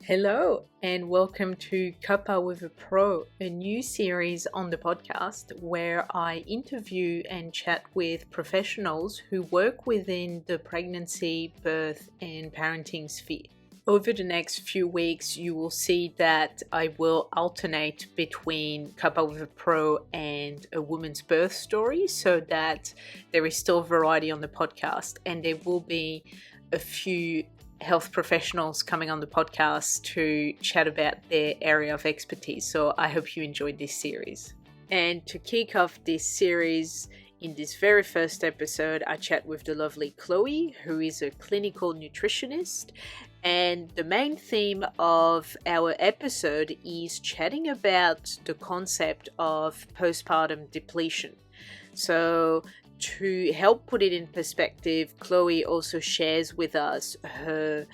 Hello and welcome to Cuppa with a Pro, a new series on the podcast where I interview and chat with professionals who work within the pregnancy, birth and parenting sphere. Over the next few weeks, you will see that I will alternate between Cuppa with a Pro and a woman's birth story so that there is still variety on the podcast, and there will be a few health professionals coming on the podcast to chat about their area of expertise. So I hope you enjoyed this series. And to kick off this series, in this very first episode, I chat with the lovely Chloe, who is a clinical nutritionist. And the main theme of our episode is chatting about the concept of postpartum depletion. So to help put it in perspective, Chloe also shares with us her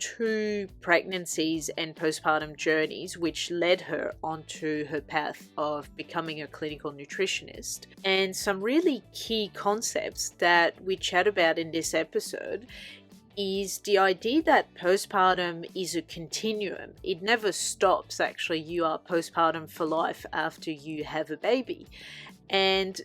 2 pregnancies and postpartum journeys, which led her onto her path of becoming a clinical nutritionist. And some really key concepts that we chat about in this episode is the idea that postpartum is a continuum. It never stops, actually. You are postpartum for life after you have a baby. And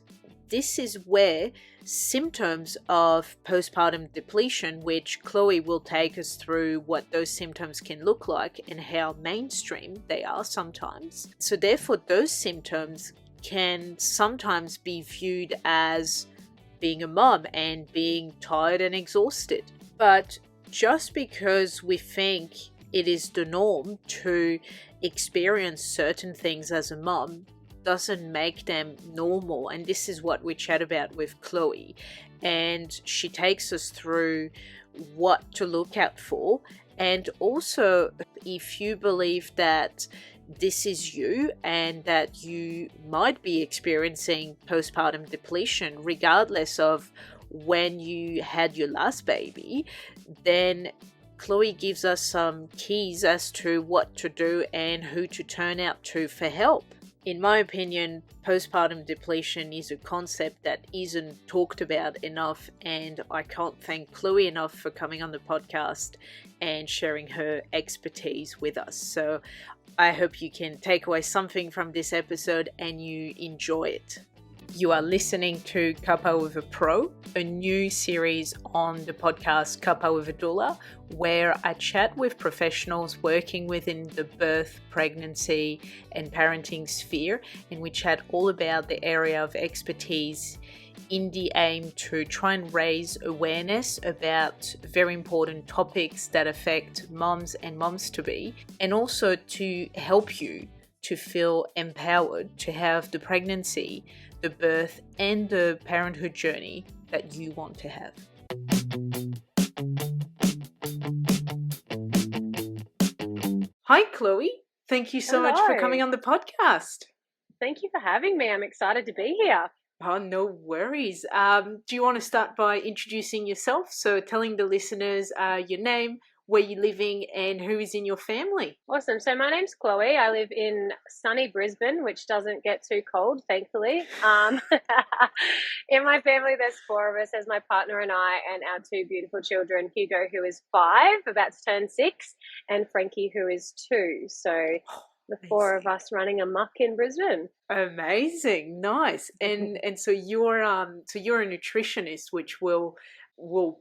this is where symptoms of postpartum depletion, which Chloe will take us through what those symptoms can look like and how mainstream they are sometimes. So therefore, those symptoms can sometimes be viewed as being a mom and being tired and exhausted. But just because we think it is the norm to experience certain things as a mom doesn't make them normal. And this is what we chat about with Chloe, and she takes us through what to look out for. And also, if you believe that this is you and that you might be experiencing postpartum depletion regardless of when you had your last baby, then Chloe gives us some keys as to what to do and who to turn out to for help. In my opinion, postpartum depletion is a concept that isn't talked about enough, and I can't thank Chloe enough for coming on the podcast and sharing her expertise with us. So I hope you can take away something from this episode and you enjoy it. You are listening to Cuppa with a Pro, a new series on the podcast Cuppa with a Doula, where I chat with professionals working within the birth, pregnancy and parenting sphere, and we chat all about the area of expertise in the aim to try and raise awareness about very important topics that affect moms and moms-to-be, and also to help you to feel empowered to have the pregnancy, the birth and the parenthood journey that you want to have. Hi Chloe, thank you so much for coming on the podcast. Thank you for having me. I'm excited to be here. Oh, no worries. Do you want to start by introducing yourself? So telling the listeners your name, where you're living and who is in your family. Awesome. So my name's Chloe. I live in sunny Brisbane, which doesn't get too cold, thankfully. In my family, there's 4 of us. There's my partner and I and our 2 beautiful children, Hugo, who is 5, about to turn 6, and Frankie, who is 2. So the 4 of us running amok in Brisbane. Amazing. Nice. And so you're a nutritionist, which we'll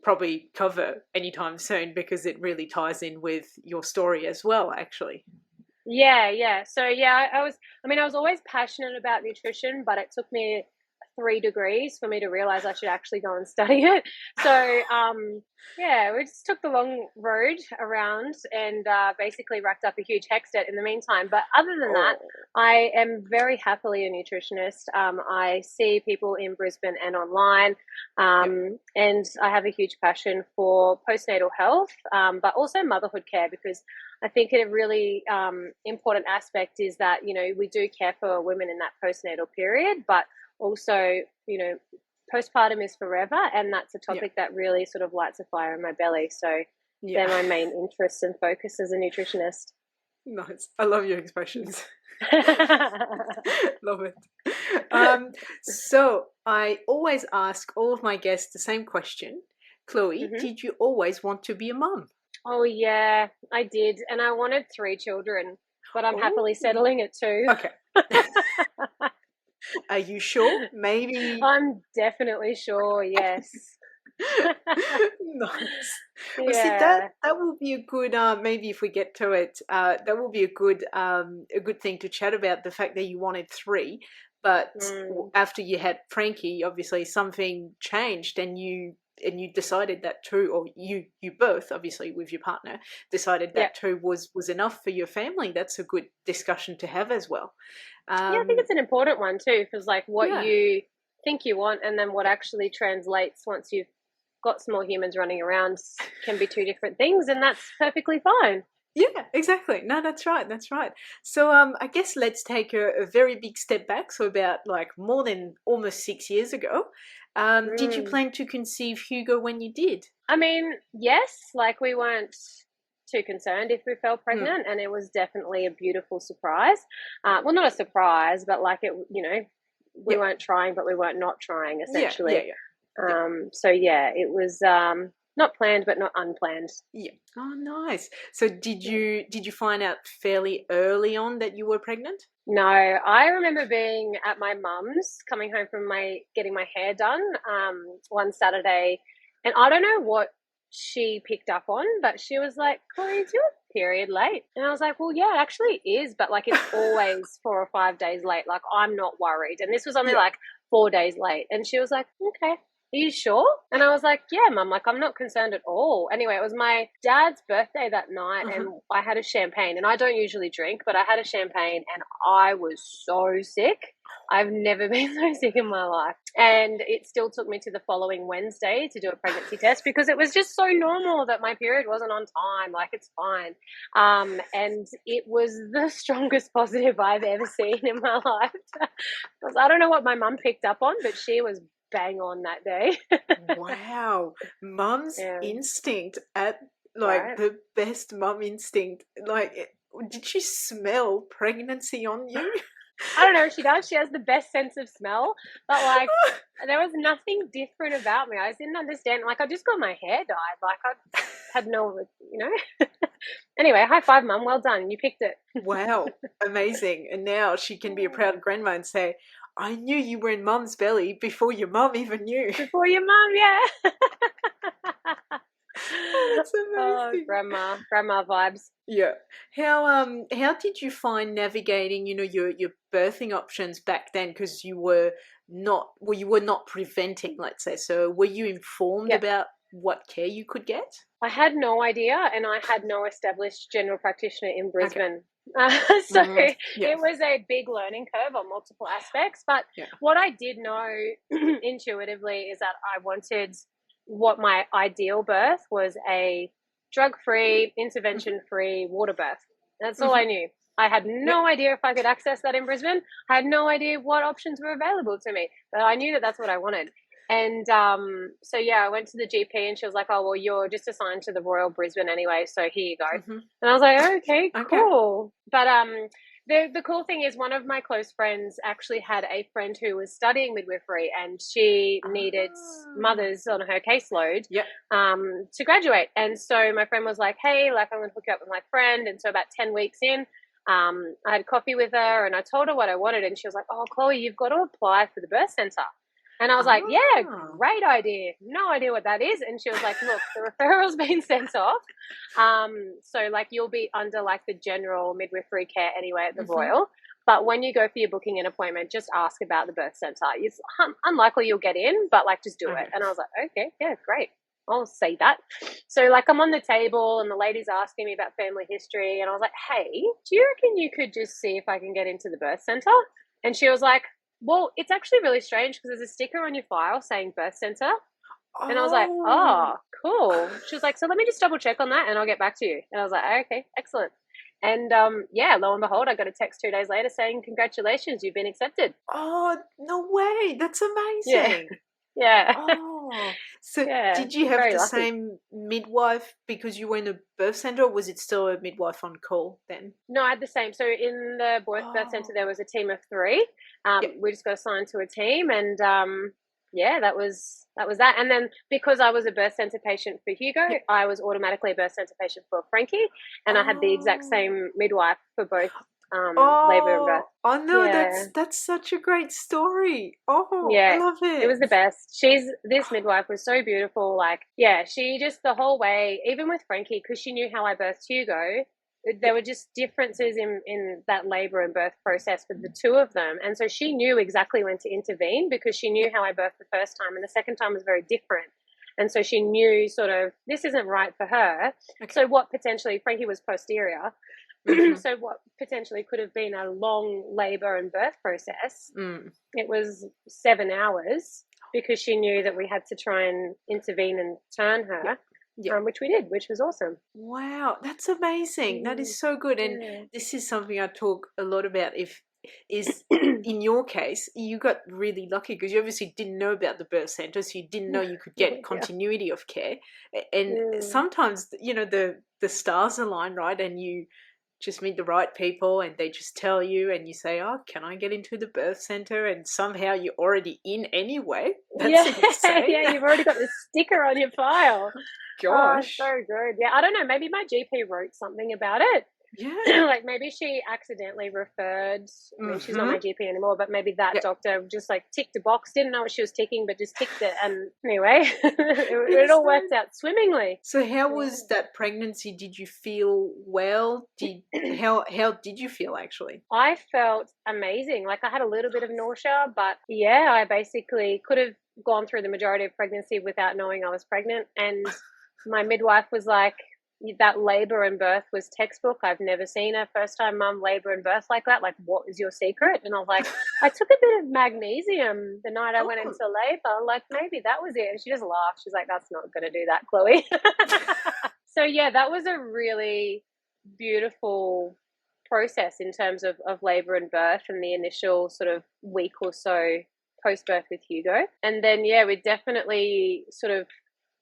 probably cover anytime soon because it really ties in with your story as well, actually. Yeah. So I was always passionate about nutrition, but it took me 3 degrees for me to realize I should actually go and study it. So we just took the long road around and basically racked up a huge HECS debt in the meantime. But other than that, I am very happily a nutritionist. I see people in Brisbane and online, and I have a huge passion for postnatal health, but also motherhood care, because I think a really important aspect is that, we do care for women in that postnatal period, but also, postpartum is forever, and that's a topic that really sort of lights a fire in my belly. So they're my main interests and focus as a nutritionist. Nice. I love your expressions. Love it. So I always ask all of my guests the same question. Chloe, did you always want to be a mum? Oh yeah, I did, and I wanted 3 children, but I'm Oh, happily settling at 2. okay. Are you sure? Maybe. I'm definitely sure, yes. Nice. Well, see, Yeah. that will be a good, maybe if we get to it, that will be a good thing to chat about, the fact that you wanted three, but Mm, after you had Frankie, obviously something changed, and you decided that two, or you both, obviously with your partner, decided yeah. that two was enough for your family. That's a good discussion to have as well. Yeah, I think Um, it's an important one too, because like what yeah. you think you want and then what actually translates once you've got small humans running around can be 2 different things, and that's perfectly fine. Yeah, exactly. No, that's right. That's right. So, I guess let's take a very big step back. So, about like more than almost 6 years ago, did you Mm. plan to conceive Hugo when you did? I mean, yes, like we weren't too concerned if we fell Mm. pregnant, and it was definitely a beautiful surprise. Well, not a surprise, but like it, we Yeah, weren't trying, but we weren't not trying, yeah, yeah, essentially. yeah, yeah, So yeah, it was not planned, but not unplanned. yeah. Oh, nice. So, did you find out fairly early on that you were pregnant? No, I remember being at my mum's, coming home from my getting my hair done one Saturday, and I don't know what she picked up on, but she was like, "Chloe, is your period late?" And I was like, "Well, yeah, it actually is, but like it's always 4 or 5 days late. Like I'm not worried." And this was only Yeah. like 4 days late, and she was like, "Okay." Are you sure? And I was like, yeah, mum, like I'm not concerned at all. Anyway, it was my dad's birthday that night Uh-huh. and I had a champagne, and I don't usually drink, but I had a champagne and I was so sick. I've never been so sick in my life. And it still took me to the following Wednesday to do a pregnancy test because it was just so normal that my period wasn't on time. Like it's fine. And it was the strongest positive I've ever seen in my life. I don't know what my mum picked up on, but she was bang on that day. Wow, mum's Yeah, instinct at like right. the best mum instinct. Like, did she smell pregnancy on you? I don't know. She does. She has the best sense of smell, but like there was nothing different about me. I just didn't understand. Like I just got my hair dyed. Like I had no, you know. Anyway, high five, mum. Well done. You picked it Wow, amazing. And now she can be a proud grandma and say, I knew you were in mum's belly before your mum even knew. before your mum. Yeah. Oh, that's Oh, amazing. grandma vibes. Yeah. How did you find navigating, your birthing options back then? Because you were not preventing, let's say. So were you informed Yeah. about what care you could get? I had no idea, and I had no established general practitioner in Okay. Brisbane. So Yeah. it was a big learning curve on multiple aspects. But Yeah. what I did know intuitively is that I wanted what my ideal birth was: a drug free, Hmm. intervention free water birth. That's all I Hmm. knew. I had Yeah. no idea if I could access that in Brisbane. I had no idea what options were available to me, but I knew that that's what I wanted. And so yeah, I went to the GP and she was like, "Oh well, you're just assigned to the Royal Brisbane anyway, so here you go." Hmm. And I was like, "Okay, Okay. cool." But the cool thing is, one of my close friends actually had a friend who was studying midwifery, and she needed Ah. mothers on her caseload Yeah. to graduate. And so my friend was like, "Hey, like I'm going to hook you up with my friend." And so about 10 weeks in, I had coffee with her and I told her what I wanted, and she was like, "Oh, Chloe, you've got to apply for the birth center." And I was like, "Yeah, Ah. great idea. No idea what that is." And she was like, "Look, the referral's been sent off. So like you'll be under like the general midwifery care anyway at the Hmm. Royal. But when you go for your booking an appointment, just ask about the birth center. It's unlikely you'll get in, but like just do it." Okay. And I was like, "Okay, yeah, great. I'll say that." So like I'm on the table and the lady's asking me about family history, and I was like, "Hey, do you reckon you could just see if I can get into the birth center?" And she was like, "Well, it's actually really strange because there's a sticker on your file saying birth center." And I was like, Oh. "Oh, cool." She was like, "So let me just double check on that and I'll get back to you." And I was like, "Okay, excellent." And yeah, lo and behold, I got a text 2 days later saying, "Congratulations, you've been accepted." Oh, no way. That's Yeah, amazing. yeah, Oh, so yeah. did you have Very the lucky. same midwife because you were in a birth center, or was it still a midwife on call then? No, I had the same. So in the birth center, there Oh, was a team of 3. yeah. We just got assigned to a team, and yeah, that was that. And then because I was a birth center patient for Hugo, Yeah. I was automatically a birth center patient for Frankie, and I had the exact Oh. same midwife for both labor and birth. Oh no, Yeah, that's such a great story. Oh, I yeah, love it it. was the best. This midwife was so beautiful. Like, yeah, she just the whole way, even with Frankie, because she knew how I birthed Hugo, Yeah. there were just differences in that labor and birth process for the two of them. And so she knew exactly when to intervene because she knew Yeah. how I birthed the first time, and the second time was very different. And so she knew sort of this isn't right for her. Okay. So what potentially, Frankie was posterior. Mm-hmm. So what potentially could have been a long labor and birth process, it was 7 hours because she knew that we had to try and intervene and turn her. Yeah. Yeah. Which we did, which was awesome. Wow, that's amazing. That is so good. And Yeah. this is something I talk a lot about is in your case, you got really lucky because you obviously didn't know about the birth center, so you didn't know you could get Yeah. continuity of care. And sometimes, the stars align, right? And you just meet the right people and they just tell you and you say, oh, can I get into the birth center? And somehow you're already in anyway. That's insane. Yeah, you've already got this sticker on your file. Gosh. Oh, so good. Yeah, I don't know, maybe my GP wrote something about it. Yeah. Like maybe she accidentally referred, I mean, she's not my GP anymore, but maybe that doctor just like ticked a box, didn't know what she was ticking, but just ticked it. And anyway, it all worked out swimmingly. So how was that pregnancy? Did you feel well? How did you feel actually? I felt amazing. Like I had a little bit of nausea, but yeah, I basically could have gone through the majority of pregnancy without knowing I was pregnant. And my midwife was like, that labor and birth was textbook. I've never seen a first time mum labor and birth like that. Like, what is your secret? And I was like, I took a bit of magnesium the night I went into labor. Like, maybe that was it. And she just laughed. She's like, that's not going to do that, Chloe. So, yeah, that was a really beautiful process in terms of labor and birth and the initial sort of week or so post birth with Hugo. And then, yeah, we definitely sort of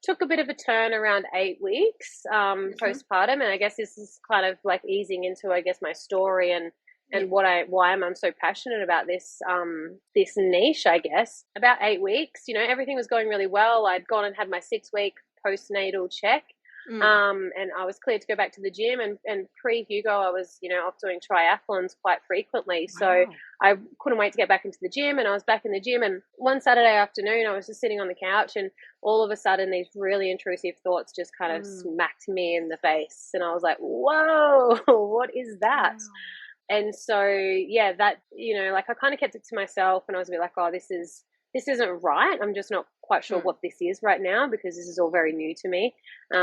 took a bit of a turn around 8 weeks postpartum, and I guess this is kind of like easing into, I guess, my story and why I'm so passionate about this this niche. I guess about 8 weeks, everything was going really well. I'd gone and had my 6-week postnatal check, and I was cleared to go back to the gym. And pre Hugo, I was off doing triathlons quite frequently, so I couldn't wait to get back into the gym. And I was back in the gym, and one Saturday afternoon I was just sitting on the couch, and all of a sudden these really intrusive thoughts just kind of smacked me in the face, and I was like, whoa, what is that? And so yeah, that like I kind of kept it to myself, and I was a bit like, oh, this isn't right. I'm just not quite sure what this is right now because this is all very new to me.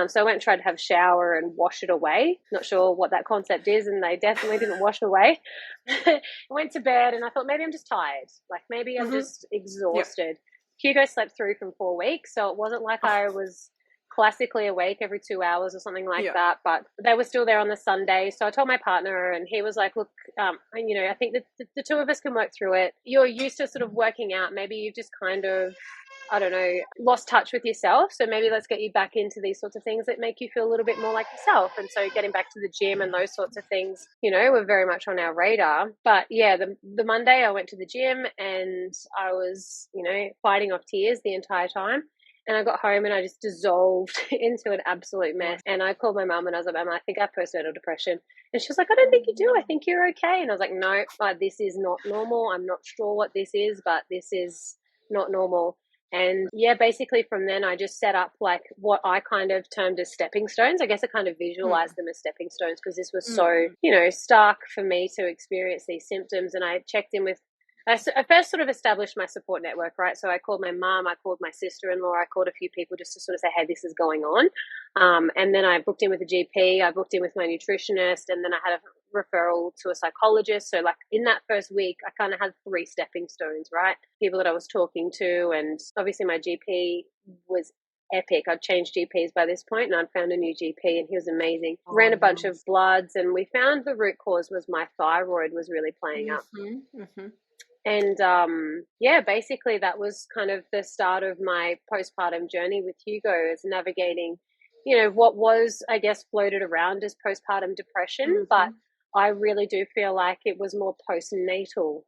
So I went and tried to have a shower and wash it away. Not sure what that concept is, and they definitely didn't wash away. I went to bed and I thought maybe I'm just tired. Like maybe I'm just exhausted. Hugo slept through from 4 weeks, so it wasn't like I was classically awake every 2 hours or something like that, but they were still there on the Sunday. So I told my partner, and he was like, look, I think that the two of us can work through it. You're used to sort of working out. Maybe you've just kind of, I don't know, lost touch with yourself. So maybe let's get you back into these sorts of things that make you feel a little bit more like yourself. And so getting back to the gym and those sorts of things, were very much on our radar. But yeah, the Monday I went to the gym and I was, fighting off tears the entire time. And I got home and I just dissolved into an absolute mess. And I called my mum and I was like, Mum, I think I have postnatal depression. And she was like, I don't think you do. I think you're okay. And I was like, no, this is not normal. I'm not sure what this is, but this is not normal. And yeah, basically from then I just set up like what I kind of termed as stepping stones. I guess I kind of visualized them as stepping stones because this was so, stark for me to experience these symptoms. And I checked in with, I first sort of established my support network, right? So I called my mum, I called my sister-in-law, I called a few people just to sort of say, hey, this is going on. And then I booked in with a GP, I booked in with my nutritionist, and then I had a referral to a psychologist. So like in that first week, I kind of had 3 stepping stones, right? People that I was talking to, and obviously my GP was epic. I'd changed GPs by this point, and I'd found a new GP, and he was amazing. Ran a bunch of bloods, and we found the root cause was my thyroid was really playing up. And basically that was kind of the start of my postpartum journey with Hugo, is navigating, what was, I guess, floated around as postpartum depression, but I really do feel like it was more postnatal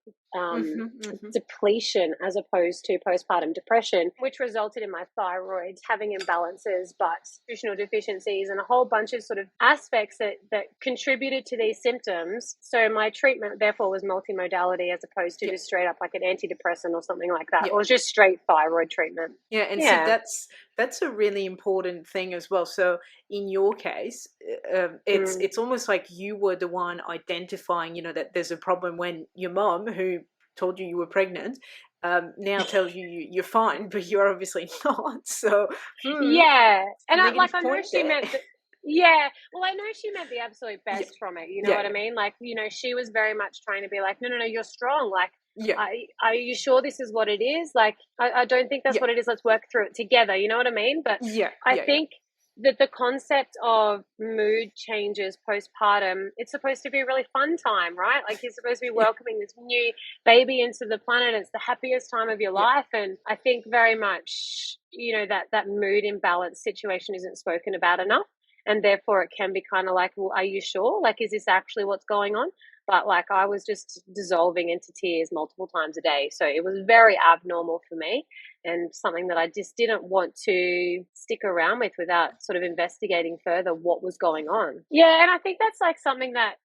depletion as opposed to postpartum depression, which resulted in my thyroid having imbalances, but nutritional deficiencies and a whole bunch of sort of aspects that contributed to these symptoms. So my treatment therefore was multimodality as opposed to just straight up like an antidepressant or something like that, or just straight thyroid treatment. Yeah, and see, that's a really important thing as well. So in your case, it's almost like you were the one identifying, that there's a problem when your mom, who told you were pregnant, now tells you're fine, but you're obviously not. So yeah, and I know she there. meant that. Yeah, well, I know she meant the absolute best from it. You know what I mean? Like, she was very much trying to be like, no, you're strong. Like, are you sure this is what it is? Like, I don't think that's what it is. Let's work through it together. You know what I mean? But I think that the concept of mood changes postpartum, it's supposed to be a really fun time, right? Like, you're supposed to be welcoming this new baby into the planet. It's the happiest time of your life. And I think very much, that mood imbalance situation isn't spoken about enough. And therefore it can be kind of like, well, are you sure? Like, is this actually what's going on? But like, I was just dissolving into tears multiple times a day. So it was very abnormal for me and something that I just didn't want to stick around with without sort of investigating further what was going on. Yeah. And I think that's like something that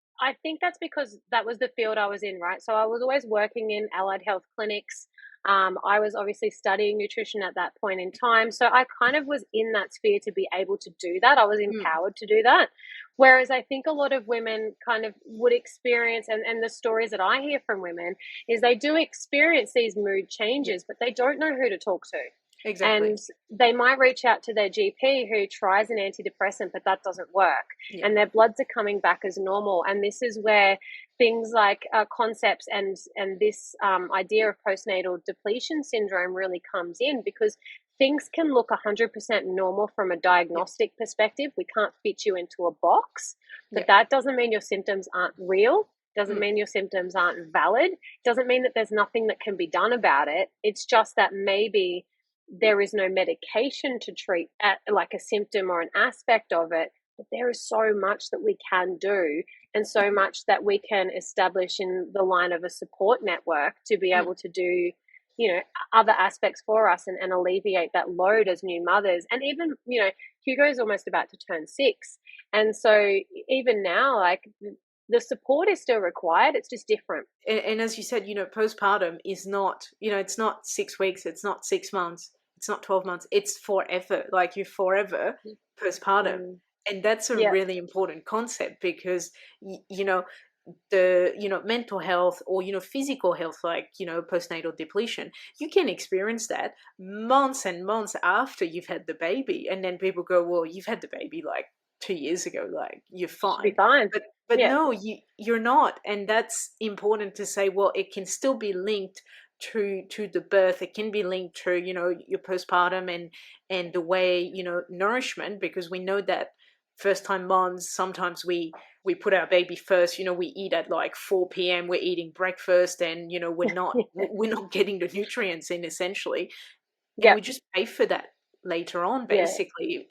that's because that was the field I was in, right? So I was always working in allied health clinics. I was obviously studying nutrition at that point in time. So I kind of was in that sphere to be able to do that. I was empowered to do that. Whereas I think a lot of women kind of would experience, and the stories that I hear from women is they do experience these mood changes, but they don't know who to talk to. Exactly. And they might reach out to their GP who tries an antidepressant, but that doesn't work. And their bloods are coming back as normal. And this is where things like concepts and this idea of postnatal depletion syndrome really comes in, because things can look 100% normal from a diagnostic perspective. We can't fit you into a box, but that doesn't mean your symptoms aren't real. Doesn't mean your symptoms aren't valid. Doesn't mean that there's nothing that can be done about it. It's just that maybe there is no medication to treat like a symptom or an aspect of it, but there is so much that we can do and so much that we can establish in the line of a support network to be able to do, other aspects for us and alleviate that load as new mothers. And even, Hugo's almost about to turn 6. And so even now, like, the support is still required. It's just different. And as you said, postpartum is not, it's not 6 weeks, it's not 6 months, it's not 12 months, it's forever. Like, you're forever postpartum. And that's a really important concept, because, the, mental health or, physical health, like, postnatal depletion, you can experience that months and months after you've had the baby. And then people go, well, you've had the baby like 2 years ago, like, you're fine. Be fine. But no, you're not. And that's important to say, well, it can still be linked to the birth. It can be linked to, your postpartum and the way, nourishment, because we know that first time moms, sometimes we put our baby first, we eat at like 4 p.m, we're eating breakfast, and, we're not getting the nutrients in, essentially. And we just pay for that later on, basically.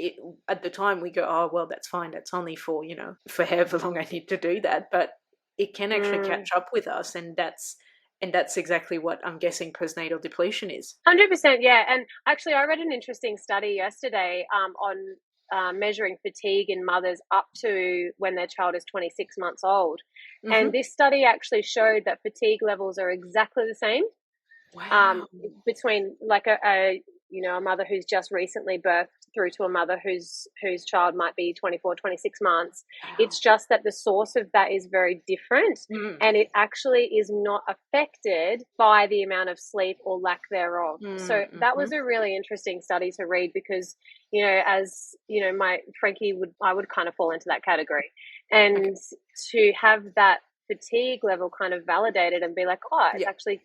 At the time we go, oh, well, that's fine, that's only for, for however long I need to do that. But it can actually catch up with us, and that's exactly what I'm guessing postnatal depletion is. 100%, yeah. And actually, I read an interesting study yesterday on measuring fatigue in mothers up to when their child is 26 months old. And this study actually showed that fatigue levels are exactly the same. Wow. Between like a mother who's just recently birthed through to a mother whose child might be 24, 26 months. Wow. It's just that the source of that is very different, and it actually is not affected by the amount of sleep or lack thereof. So that was a really interesting study to read, because, as my Frankie I would kind of fall into that category. And to have that fatigue level kind of validated and be like, oh, it's actually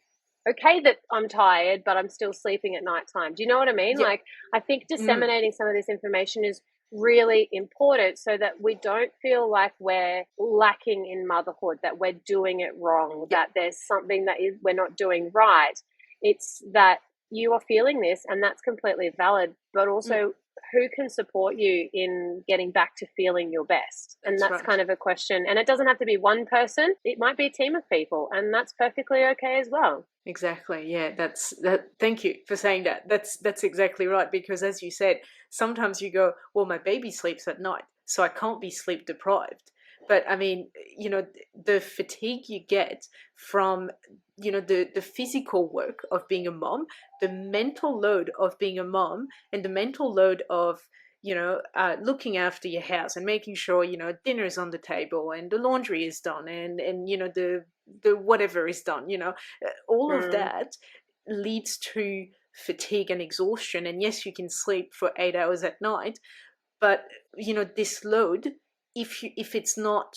okay that I'm tired, but I'm still sleeping at nighttime. Do you know what I mean? Like, I think disseminating some of this information is really important, so that we don't feel like we're lacking in motherhood, that we're doing it wrong, that there's something that we're not doing right. It's that you are feeling this, and that's completely valid, but also who can support you in getting back to feeling your best? And that's right. kind of a question. And it doesn't have to be one person. It might be a team of people, and that's perfectly okay as well. Exactly. Yeah, that's that. Thank you for saying that. That's exactly right, because as you said, sometimes you go, well, my baby sleeps at night, so I can't be sleep deprived. But I mean, the fatigue you get from, the physical work of being a mom, the mental load of being a mom, and the mental load of, looking after your house and making sure, dinner is on the table and the laundry is done, and the whatever is done, all of Mm. that leads to fatigue and exhaustion. And yes, you can sleep for 8 hours at night, but this load, if it's not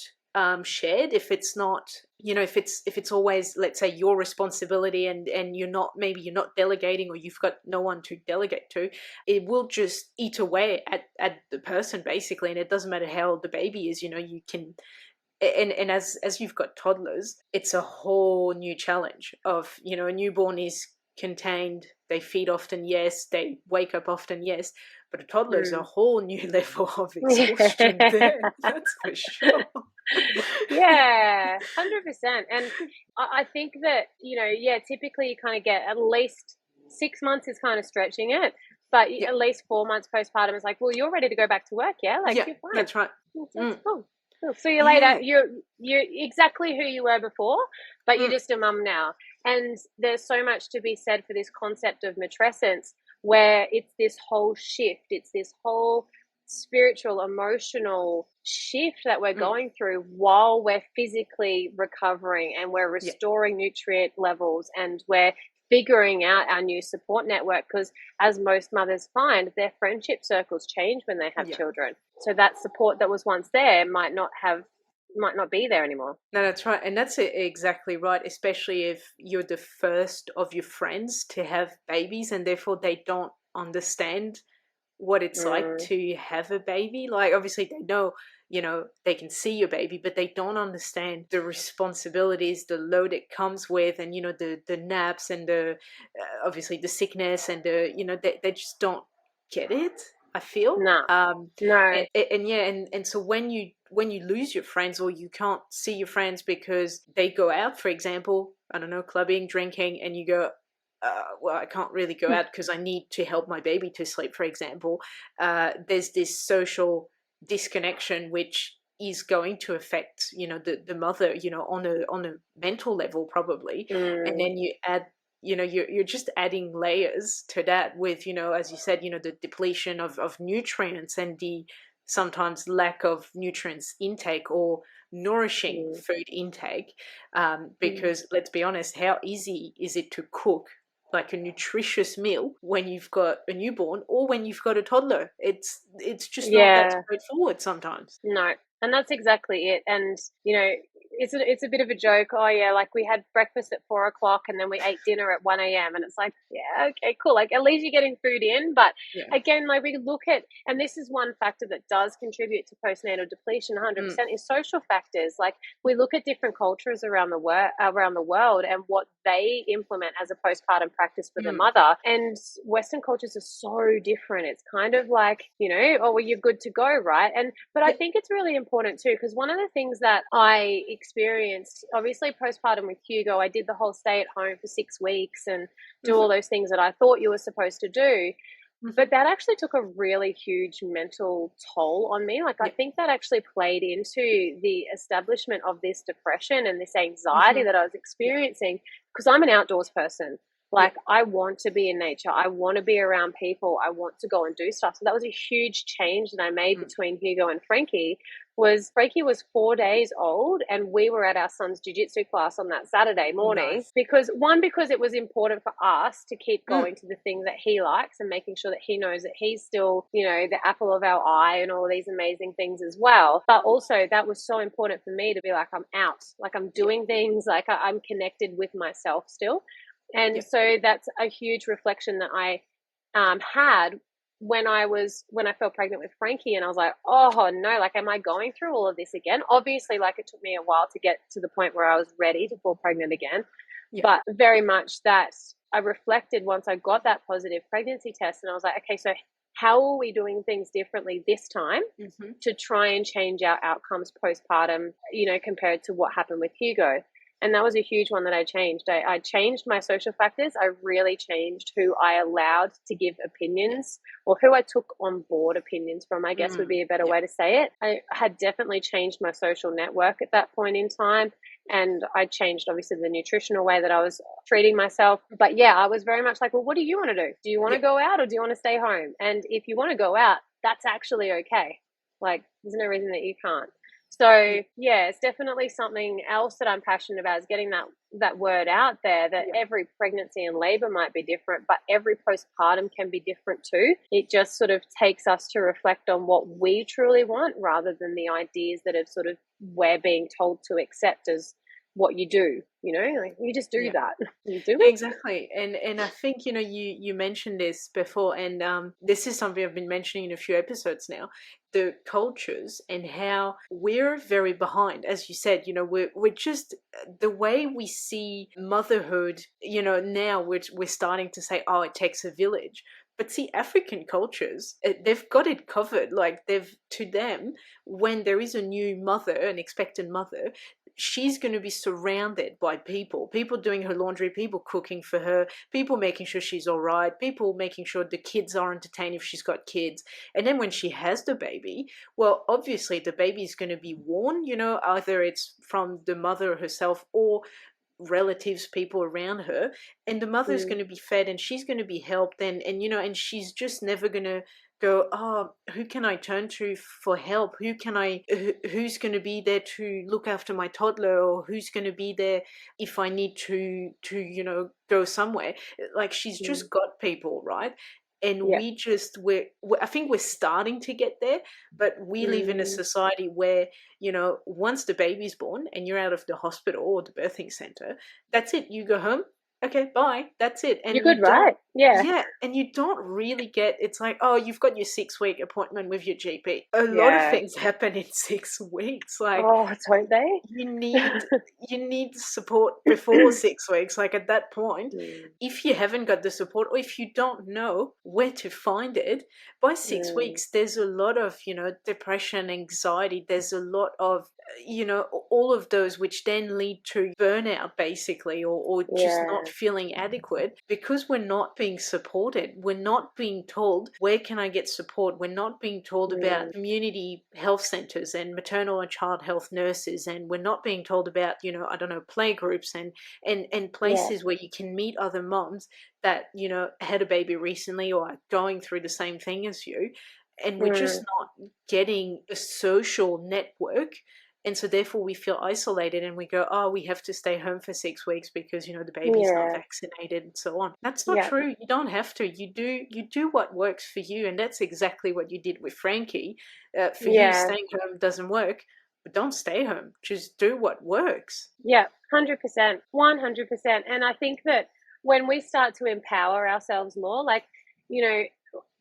shared, if it's not, if it's always, let's say, your responsibility, and you're not delegating, or you've got no one to delegate to, it will just eat away at the person basically. And it doesn't matter how old the baby is, you can. And as you've got toddlers, it's a whole new challenge of, a newborn is contained, they feed often, yes, they wake up often, yes, but a toddler is a whole new level of exhaustion there, that's for sure. Yeah, 100%. And I think that, typically you kind of get at least 6 months is kind of stretching it, but at least 4 months postpartum is like, well, you're ready to go back to work, yeah? Like, Yeah, you're fine. that's right. That's cool. Cool. See you later. You're exactly who you were before, but you're just a mum now. And there's so much to be said for this concept of matrescence, where it's this whole shift. It's this whole spiritual, emotional shift that we're going through while we're physically recovering, and we're restoring nutrient levels, and we're figuring out our new support network, because as most mothers find, their friendship circles change when they have children. So that support that was once there might not be there anymore. No, that's right. And that's exactly right, especially if you're the first of your friends to have babies, and therefore they don't understand what it's like to have a baby. Like, obviously they know, they can see your baby, but they don't understand the responsibilities, the load it comes with, and the naps, and the obviously the sickness, and they just don't get it, I feel. No. And so when you lose your friends, or you can't see your friends because they go out, for example, I don't know, clubbing, drinking, and you go, well, I can't really go out because I need to help my baby to sleep, for example. There's this social disconnection, which is going to affect, the mother, on a mental level, probably. And then you add, you're just adding layers to that with, as you said, the depletion of nutrients, and the sometimes lack of nutrients intake, or nourishing food intake. Because let's be honest, how easy is it to cook like a nutritious meal when you've got a newborn, or when you've got a toddler? It's just not that straightforward sometimes. No, and that's exactly it. And it's a bit of a joke. Oh yeah, like we had breakfast at 4 o'clock, and then we ate dinner at 1 a.m. And it's like, yeah, okay, cool. Like, at least you're getting food in. But again, like, we look at, and this is one factor that does contribute to postnatal depletion 100%, is social factors. Like, we look at different cultures around the world and what they implement as a postpartum practice for the mother. And Western cultures are so different. It's kind of like, oh, well, you're good to go, right? But I think it's really important too, because one of the things that I experienced, obviously postpartum with Hugo, I did the whole stay at home for 6 weeks and do all those things that I thought you were supposed to do. But that actually took a really huge mental toll on me. Like, I think that actually played into the establishment of this depression and this anxiety that I was experiencing, because I'm an outdoors person. Like, I want to be in nature. I want to be around people. I want to go and do stuff. So that was a huge change that I made between Hugo and Frankie. Frankie was 4 days old, and we were at our son's jiu-jitsu class on that Saturday morning. Nice. Because it was important for us to keep going to the thing that he likes, and making sure that he knows that he's still, the apple of our eye, and all of these amazing things as well. But also, that was so important for me to be like, I'm out, like, I'm doing things, like, I'm connected with myself still. And so that's a huge reflection that I had when I fell pregnant with Frankie, and I was like, oh no, like, am I going through all of this again? Obviously, like, it took me a while to get to the point where I was ready to fall pregnant again. But very much that I reflected once I got that positive pregnancy test, and I was like, okay, so how are we doing things differently this time to try and change our outcomes postpartum, compared to what happened with Hugo. And that was a huge one that I changed. I changed my social factors. I really changed who I allowed to give opinions, or who I took on board opinions from, I guess would be a better way to say it. I had definitely changed my social network at that point in time. And I changed, obviously, the nutritional way that I was treating myself. But yeah, I was very much like, well, what do you want to do? Do you want to go out, or do you want to stay home? And if you want to go out, that's actually okay. Like, there's no reason that you can't. So yeah, it's definitely something else that I'm passionate about, is getting that word out there, that every pregnancy and labor might be different, but every postpartum can be different too. It just sort of takes us to reflect on what we truly want, rather than the ideas that have sort of we're being told to accept as what you do. Like, you just do that. You do it. Exactly. And I think, you mentioned this before, and this is something I've been mentioning in a few episodes now, the cultures and how we're very behind. As you said, we're just, the way we see motherhood, now we're starting to say, oh, it takes a village. But see, African cultures, they've got it covered. Like, to them, when there is a new mother, an expectant mother, she's going to be surrounded by people doing her laundry, people cooking for her, people making sure she's all right, people making sure the kids are entertained if she's got kids. And then when she has the baby, well, obviously the baby is going to be worn, either it's from the mother herself or relatives, people around her, and the mother's going to be fed, and she's going to be helped, and she's just never going to go, oh, who can I turn to for help? Who's going to be there to look after my toddler, or who's going to be there if I need to go somewhere? Like, she's just got people, right? And I think we're starting to get there, but we live in a society where, once the baby's born and you're out of the hospital or the birthing center, that's it. You go home. Okay, bye. That's it. And you're good, right? Yeah. Yeah, and you don't really get, it's like, oh, you've got your 6-week appointment with your GP. A lot of things happen in 6 weeks. Like, oh, don't they? You need support before 6 weeks. Like, at that point, if you haven't got the support, or if you don't know where to find it, by 6 weeks, there's a lot of, depression, anxiety. There's a lot of, all of those, which then lead to burnout, basically, or just not feeling adequate, because we're not being supported. We're not being told, where can I get support? We're not being told about community health centers and maternal and child health nurses, and we're not being told about, play groups and places where you can meet other moms that, had a baby recently or are going through the same thing as you. And we're just not getting a social network. And so therefore we feel isolated, and we go, oh, we have to stay home for 6 weeks because, the baby's not vaccinated and so on. That's not true. You don't have to. You do what works for you. And that's exactly what you did with Frankie. For you, staying home doesn't work, but don't stay home. Just do what works. Yeah, 100%, 100%. And I think that when we start to empower ourselves more, like,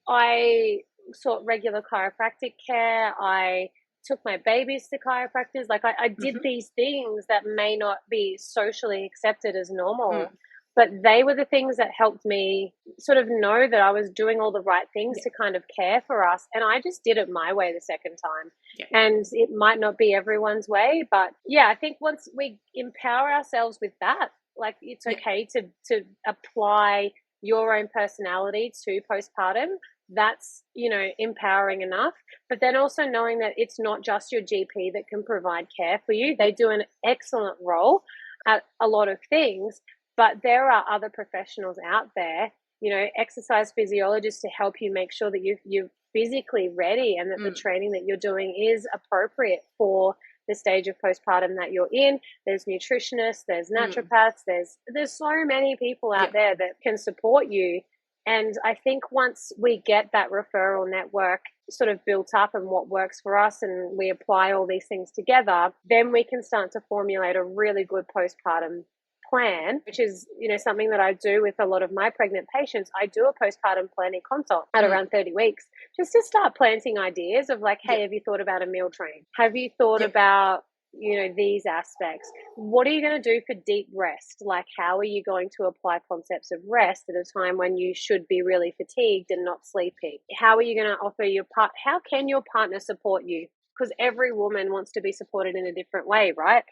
I sought regular chiropractic care. I took my babies to chiropractors. Like, I did these things that may not be socially accepted as normal, but they were the things that helped me sort of know that I was doing all the right things to kind of care for us. And I just did it my way the second time. And it might not be everyone's way, but I think once we empower ourselves with that, like, it's okay to apply your own personality to postpartum. That's, empowering enough. But then also knowing that it's not just your GP that can provide care for you. They do an excellent role at a lot of things, but there are other professionals out there, exercise physiologists, to help you make sure that you're physically ready, and that the training that you're doing is appropriate for the stage of postpartum that you're in. There's nutritionists, there's naturopaths, there's so many people out there that can support you. And I think once we get that referral network sort of built up and what works for us, and we apply all these things together, then we can start to formulate a really good postpartum plan, which is, something that I do with a lot of my pregnant patients. I do a postpartum planning consult at around 30 weeks, just to start planting ideas of like, hey, have you thought about a meal train? Have you thought about these aspects. What are you going to do for deep rest? Like, how are you going to apply concepts of rest at a time when you should be really fatigued and not sleeping? How are you going to offer how can your partner support you? Because every woman wants to be supported in a different way, right?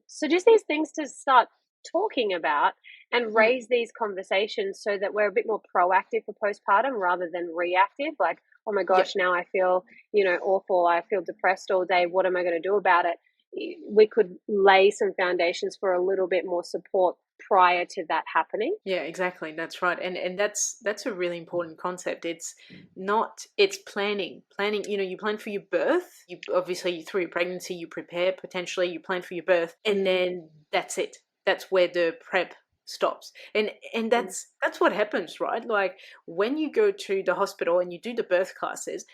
So just these things to start talking about and raise these conversations so that we're a bit more proactive for postpartum rather than reactive. Like, oh my gosh, now I feel, awful. I feel depressed all day. What am I going to do about it? We could lay some foundations for a little bit more support prior to that happening. Yeah, exactly. That's right. And that's a really important concept. It's planning. Planning, you plan for your birth. You obviously through your pregnancy, you prepare, potentially you plan for your birth, and then that's it. That's where the prep stops. And that's what happens, right? Like when you go to the hospital and you do the birth classes,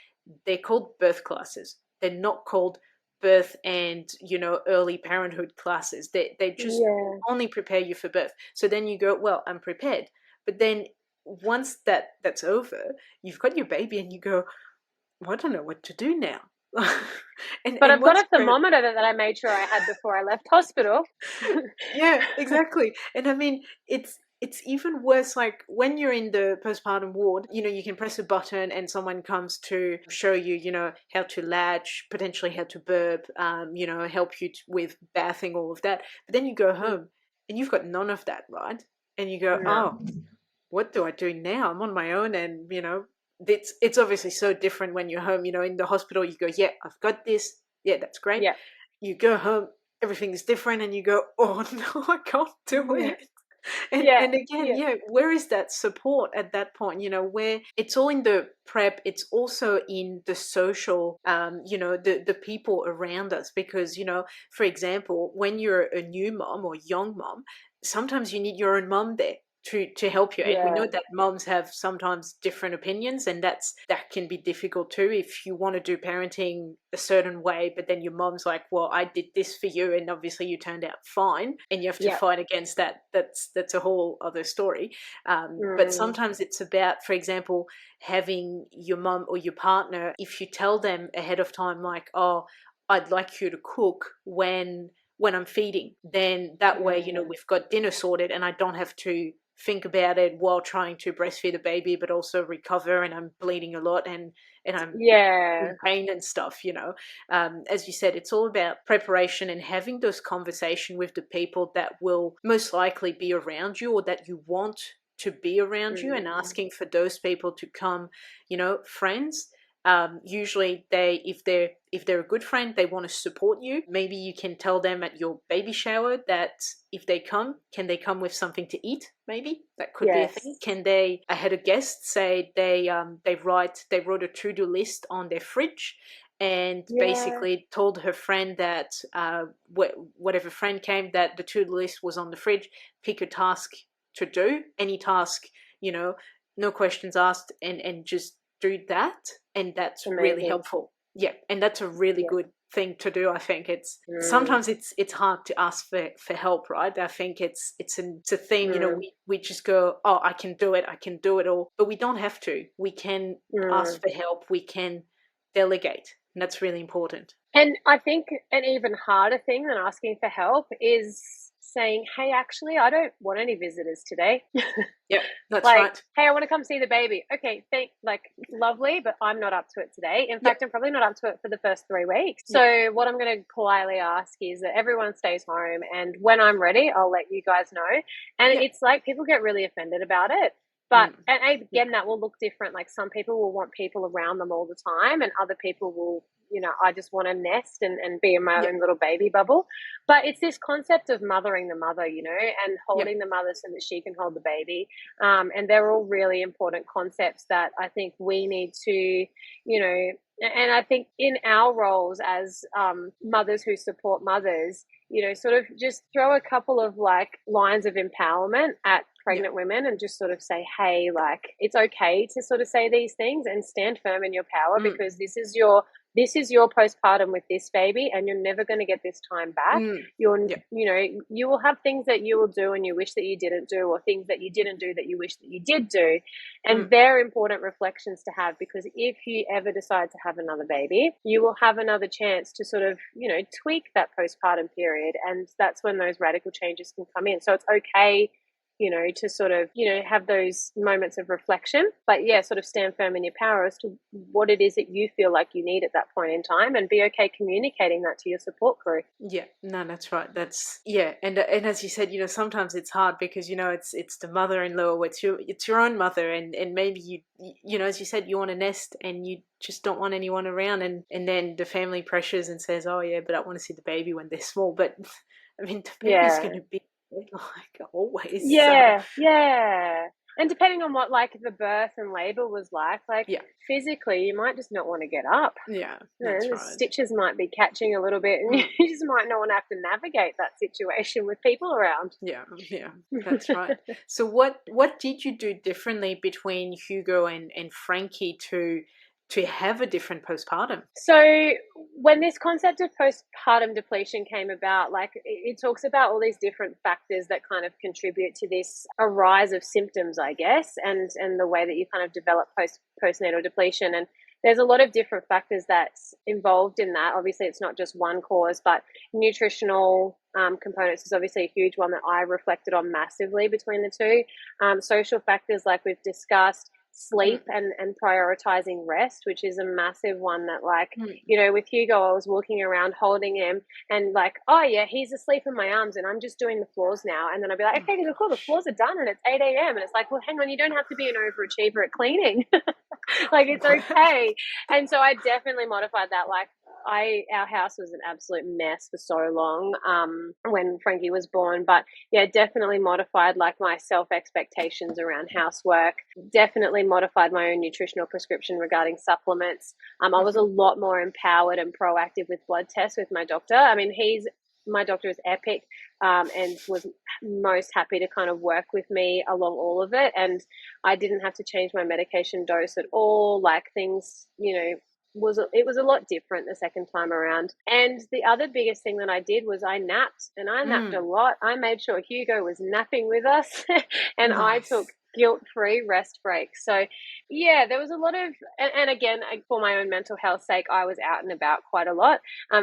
they're called birth classes. They're not called birth and early parenthood classes. They just only prepare you for birth. So then you go, well, I'm prepared. But then once that's over, you've got your baby and you go, well, I don't know what to do now. But I've got a thermometer that I made sure I had before I left hospital. Yeah, exactly. And I mean, it's even worse, like when you're in the postpartum ward, you can press a button and someone comes to show you, how to latch, potentially how to burp, help you with bathing, all of that. But then you go home and you've got none of that, right? And you go, oh, what do I do now? I'm on my own. And, it's obviously so different when you're home, in the hospital, you go, yeah, I've got this. Yeah, that's great. Yeah. You go home, everything is different and you go, oh no, I can't do it. And again, where is that support at that point? Where it's all in the prep, it's also in the social, the people around us. Because, for example, when you're a new mom or young mom, sometimes you need your own mom there to help you. And we know that moms have sometimes different opinions, and that can be difficult too if you want to do parenting a certain way, but then your mom's like, well, I did this for you and obviously you turned out fine, and you have to fight against that. That's a whole other story. But sometimes it's about, for example, having your mom or your partner, if you tell them ahead of time, like, oh, I'd like you to cook when I'm feeding, then that way, we've got dinner sorted and I don't have to think about it while trying to breastfeed a baby, but also recover, and I'm bleeding a lot and I'm in pain and stuff, As you said, it's all about preparation and having those conversations with the people that will most likely be around you or that you want to be around you, and asking for those people to come, friends. Usually if they're a good friend, they want to support you. Maybe you can tell them at your baby shower that if they come, can they come with something to eat? Maybe that could be a thing. Can they? I had a guest say they wrote a to-do list on their fridge, and basically told her friend that whatever friend came, that the to-do list was on the fridge. Pick a task to do, any task, no questions asked, and just do that. And that's really helpful. Yeah, and that's a really good thing to do. I think it's sometimes it's hard to ask for help, right? I think it's a thing. We just go, oh, I can do it all, but we don't have to. We can ask for help. We can delegate, and that's really important. And I think an even harder thing than asking for help is saying, hey, actually, I don't want any visitors today. Yeah, that's like, right. Hey, I want to come see the baby. Okay, lovely, but I'm not up to it today. In fact, I'm probably not up to it for the first 3 weeks. So what I'm going to politely ask is that everyone stays home, and when I'm ready, I'll let you guys know. And it's like people get really offended about it. But and again, that will look different. Like some people will want people around them all the time, and other people will, I just want to nest and be in my own little baby bubble. But it's this concept of mothering the mother, and holding the mother so that she can hold the baby. And they're all really important concepts that I think we need to, and I think in our roles as mothers who support mothers, sort of just throw a couple of lines of empowerment at pregnant women and just sort of say, hey, it's okay to sort of say these things and stand firm in your power, because this is your this is your postpartum with this baby, and you're never going to get this time back. You know, you will have things that you will do and you wish that you didn't do, or things that you didn't do that you wish that you did do. And they're important reflections to have, because if you ever decide to have another baby, you will have another chance to sort of, you know, tweak that postpartum period. And that's when those radical changes can come in. So it's okay, you know, to sort of, you know, have those moments of reflection, but yeah, sort of stand firm in your power as to what it is that you feel like you need at that point in time, and be okay communicating that to your support crew. Yeah, no, that's right. That's, yeah. And as you said, you know, sometimes it's hard because, you know, it's the mother-in-law, it's your own mother, and maybe you know, as you said, you want to nest and you just don't want anyone around, and then the family pressures and says, oh yeah, but I want to see the baby when they're small. But I mean, the baby's going to be like always. Yeah, so. Yeah. And depending on what like the birth and labor was like physically, you might just not want to get up. Yeah, that's right. Stitches might be catching a little bit, and you just might not want to have to navigate that situation with people around. Yeah, that's right. So what did you do differently between Hugo and Frankie to have a different postpartum? So when this concept of postpartum depletion came about, like it talks about all these different factors that kind of contribute to this arise of symptoms, I guess, and the way that you kind of develop postnatal depletion. And there's a lot of different factors that's involved in that. Obviously, it's not just one cause, but nutritional components is obviously a huge one that I reflected on massively between the two. Social factors, like we've discussed, sleep and prioritizing rest, which is a massive one that, like, you know, with Hugo, I was walking around holding him and like, oh yeah, he's asleep in my arms and I'm just doing the floors now. And then I'd be like, okay, cool, the floors are done and it's 8 a.m. And it's like, well, hang on, you don't have to be an overachiever at cleaning. Like, it's okay. And so I definitely modified that. Like, our house was an absolute mess for so long when Frankie was born, but yeah, definitely modified like my self expectations around housework, definitely modified my own nutritional prescription regarding supplements. I was a lot more empowered and proactive with blood tests with my doctor. I mean, my doctor is epic and was most happy to kind of work with me along all of it, and I didn't have to change my medication dose at all. Like, things, you know, it was a lot different the second time around. And the other biggest thing that I did was I napped, and I napped a lot. I made sure Hugo was napping with us and I took guilt-free rest breaks. So yeah, there was a lot of, and again, for my own mental health sake, I was out and about quite a lot.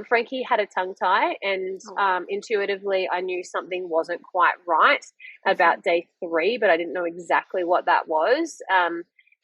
Frankie had a tongue tie, and intuitively I knew something wasn't quite right about day 3, but I didn't know exactly what that was.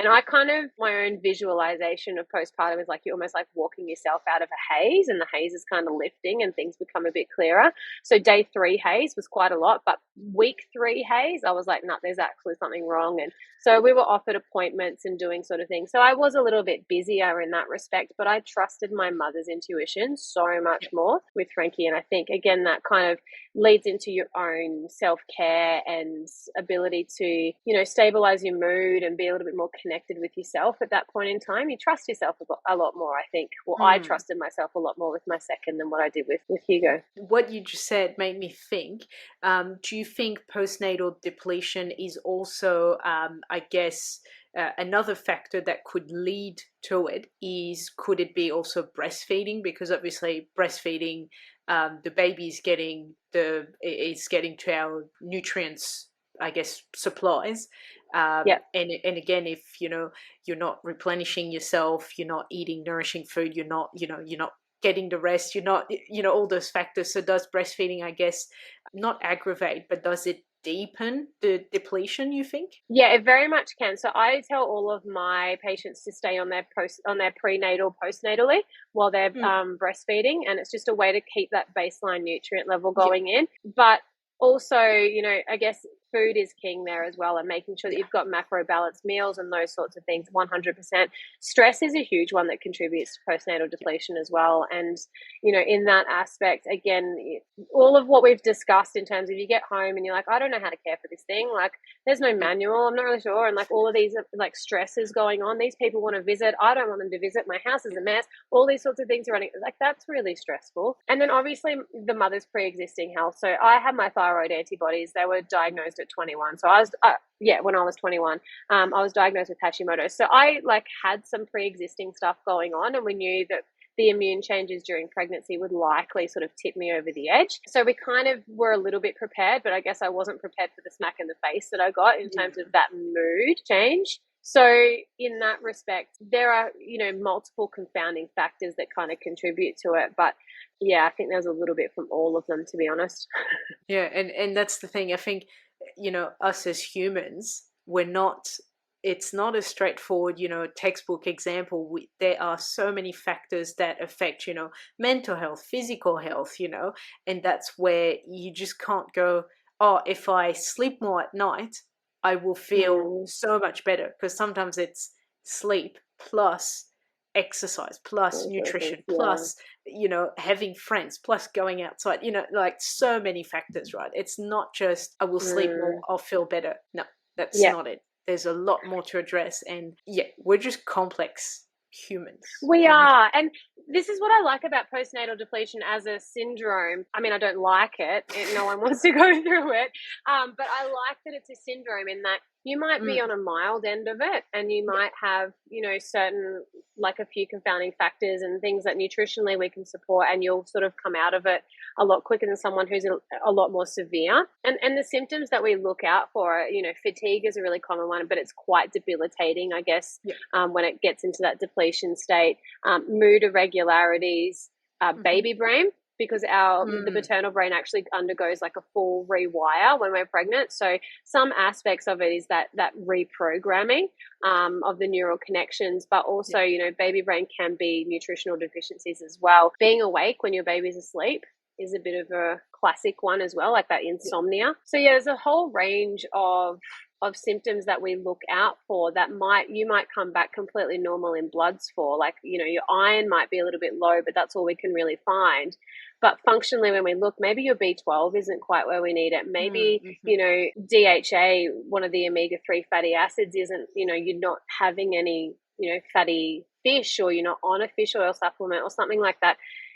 And I kind of, my own visualization of postpartum is like you're almost like walking yourself out of a haze, and the haze is kind of lifting and things become a bit clearer. So day 3 haze was quite a lot, but week 3 haze, I was like, no, there's actually something wrong. And so we were offered appointments and doing sort of things. So I was a little bit busier in that respect, but I trusted my mother's intuition so much more with Frankie. And I think, again, that kind of leads into your own self-care and ability to, you know, stabilize your mood and be a little bit more connected with yourself at that point in time. You trust yourself a lot more, I think. Well, I trusted myself a lot more with my second than what I did with Hugo. What you just said made me think, do you think postnatal depletion is also, I guess, another factor that could lead to it is, could it be also breastfeeding? Because obviously breastfeeding, the baby is getting to our nutrients, I guess, supplies. And again, if you're not replenishing yourself, you're not eating nourishing food, you're not getting the rest, you're not, all those factors. So does breastfeeding, I guess, not aggravate, but does it deepen the depletion, you think? Yeah, it very much can. So I tell all of my patients to stay on their prenatal, postnatally while they're breastfeeding, and it's just a way to keep that baseline nutrient level going in. But also, I guess food is king there as well, and making sure that you've got macro balanced meals and those sorts of things. 100%. Stress is a huge one that contributes to postnatal depletion as well. And, in that aspect, again, all of what we've discussed in terms of, you get home and you're like, I don't know how to care for this thing. Like, there's no manual. I'm not really sure. And like all of these like stresses going on, these people want to visit. I don't want them to visit. My house is a mess. All these sorts of things are running. Like, that's really stressful. And then obviously the mother's pre-existing health. So I had my thyroid antibodies. They were diagnosed at 21. So when I was 21, I was diagnosed with Hashimoto's. So I had some pre-existing stuff going on, and we knew that the immune changes during pregnancy would likely sort of tip me over the edge. So we kind of were a little bit prepared, but I guess I wasn't prepared for the smack in the face that I got in terms of that mood change. So in that respect, there are, multiple confounding factors that kind of contribute to it. But yeah, I think there's a little bit from all of them, to be honest. Yeah, and that's the thing. I think, us as humans, it's not a straightforward, textbook example. There are so many factors that affect, mental health, physical health, and that's where you just can't go, oh, if I sleep more at night, I will feel so much better, because sometimes it's sleep plus exercise plus nutrition plus having friends plus going outside, like so many factors, right? It's not just I will sleep more, I'll feel better. No, that's not it. There's a lot more to address, and we're just complex humans. We are. And this is what I like about postnatal depletion as a syndrome. I mean, I don't like it. No one wants to go through it. But I like that it's a syndrome in that you might be on a mild end of it, and you might have, certain, like a few confounding factors and things that nutritionally we can support, and you'll sort of come out of it a lot quicker than someone who's a lot more severe. And the symptoms that we look out for, fatigue is a really common one, but it's quite debilitating, I guess, when it gets into that depletion state. Mood irregularities, baby brain, because the maternal brain actually undergoes like a full rewire when we're pregnant. So some aspects of it is that reprogramming of the neural connections, but also, baby brain can be nutritional deficiencies as well. Being awake when your baby's asleep is a bit of a classic one as well, like that insomnia. So there's a whole range of symptoms that we look out for that you might come back completely normal in bloods for. Like, your iron might be a little bit low, but that's all we can really find. But functionally, when we look, maybe your B12 isn't quite where we need it. Maybe, DHA, one of the omega-3 fatty acids isn't, you're not having any, fatty fish, or you're not on a fish oil supplement or something like that.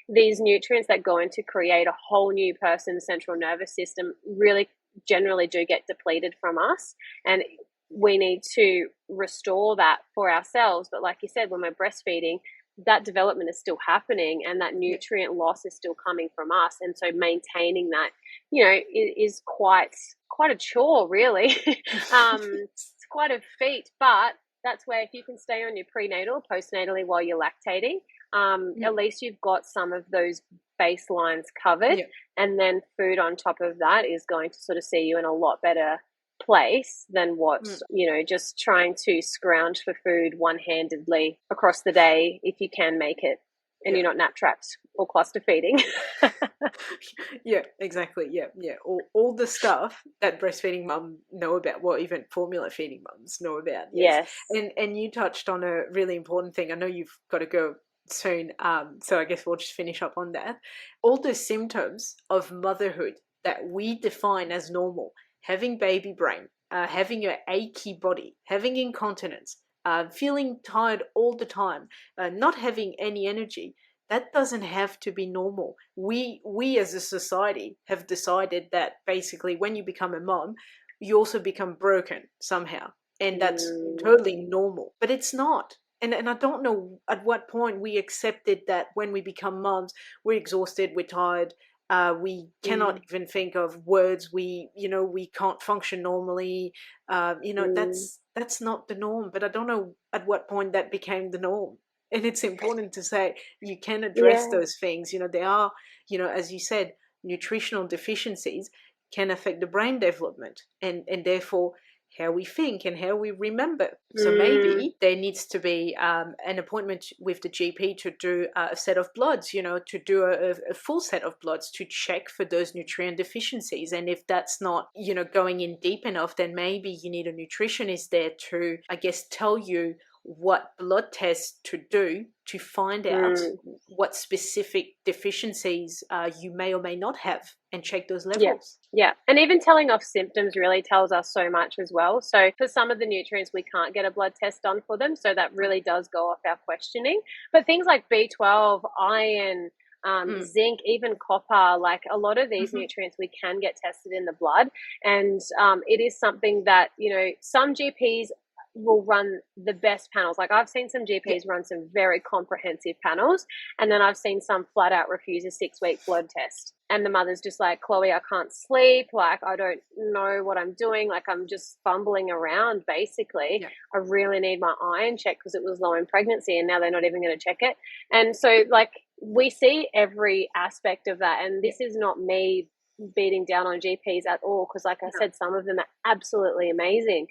These nutrients that go in to create a whole new person's central nervous system really generally do get depleted from us, and we need to restore that for ourselves. But like you said, when we're breastfeeding, that development is still happening, and that nutrient loss is still coming from us, and so maintaining that is quite a chore, really. It's quite a feat, but that's where if you can stay on your prenatal, postnatally while you're lactating, at least you've got some of those baselines covered, and then food on top of that is going to sort of see you in a lot better place than what just trying to scrounge for food one-handedly across the day, if you can make it, and you're not nap trapped or cluster feeding. Exactly. All the stuff that breastfeeding mums know about, well, even formula feeding mums know about. Yes. And you touched on a really important thing. I know you've got to go soon, so I guess we'll just finish up on that. All the symptoms of motherhood that we define as normal: having baby brain, having your achy body, having incontinence, feeling tired all the time, not having any energy, that doesn't have to be normal. We as a society have decided that basically when you become a mom, you also become broken somehow, and that's totally normal, but it's not. And I don't know at what point we accepted that when we become moms, we're exhausted, we're tired, we cannot even think of words, we can't function normally. That's not the norm, but I don't know at what point that became the norm. And it's important to say you can address those things. There are, as you said, nutritional deficiencies can affect the brain development, and therefore how we think and how we remember. So maybe there needs to be an appointment with the GP to do a set of bloods, to do a full set of bloods to check for those nutrient deficiencies. And if that's not, going in deep enough, then maybe you need a nutritionist there to, I guess, tell you what blood tests to do to find out what specific deficiencies you may or may not have, and check those levels. Yeah. And even telling off symptoms really tells us so much as well. So for some of the nutrients, we can't get a blood test done for them. So that really does go off our questioning. But things like B12, iron, zinc, even copper, like a lot of these nutrients we can get tested in the blood. And it is something that, some GPs will run the best panels. Like I've seen some GPs run some very comprehensive panels, and then I've seen some flat out refuse a 6-week blood test. And the mother's just like, Chloe, I can't sleep. Like, I don't know what I'm doing. Like, I'm just fumbling around, basically. Yeah. I really need my iron checked because it was low in pregnancy, and now they're not even going to check it. And so, like, we see every aspect of that. And this is not me beating down on GPs at all, because, like I said, some of them are absolutely amazing.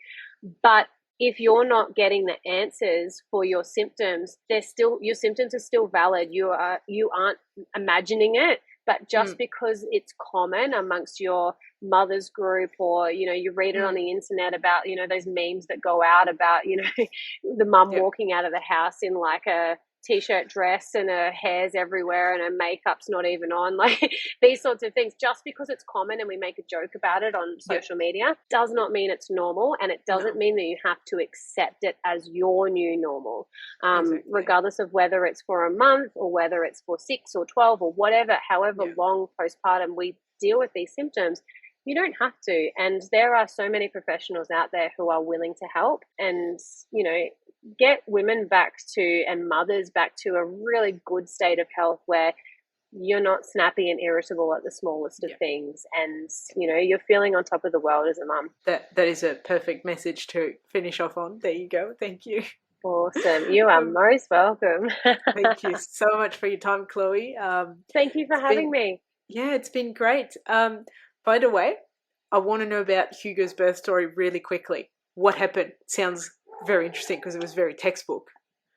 But if you're not getting the answers for your symptoms, your symptoms are still valid. You aren't imagining it. But just because it's common amongst your mother's group, or, you know, you read it on the internet about, you know, those memes that go out about, you know, the mum walking out of the house in like a t-shirt dress and her hair's everywhere and her makeup's not even on, like these sorts of things, just because it's common and we make a joke about it on social media does not mean it's normal, and it doesn't mean that you have to accept it as your new normal, regardless of whether it's for a month or whether it's for 6 or 12 or whatever, however long postpartum we deal with these symptoms. You don't have to. And there are so many professionals out there who are willing to help and, you know, get women back to, and mothers back to, a really good state of health where you're not snappy and irritable at the smallest of things, and, you know, you're feeling on top of the world as a mum. That is a perfect message to finish off on. There you go. Thank you. Awesome. You are most welcome. Thank you so much for your time, Chloe. Thank you for having me. Yeah, it's been great. By the way, I want to know about Hugo's birth story really quickly. What happened? Sounds very interesting because it was very textbook.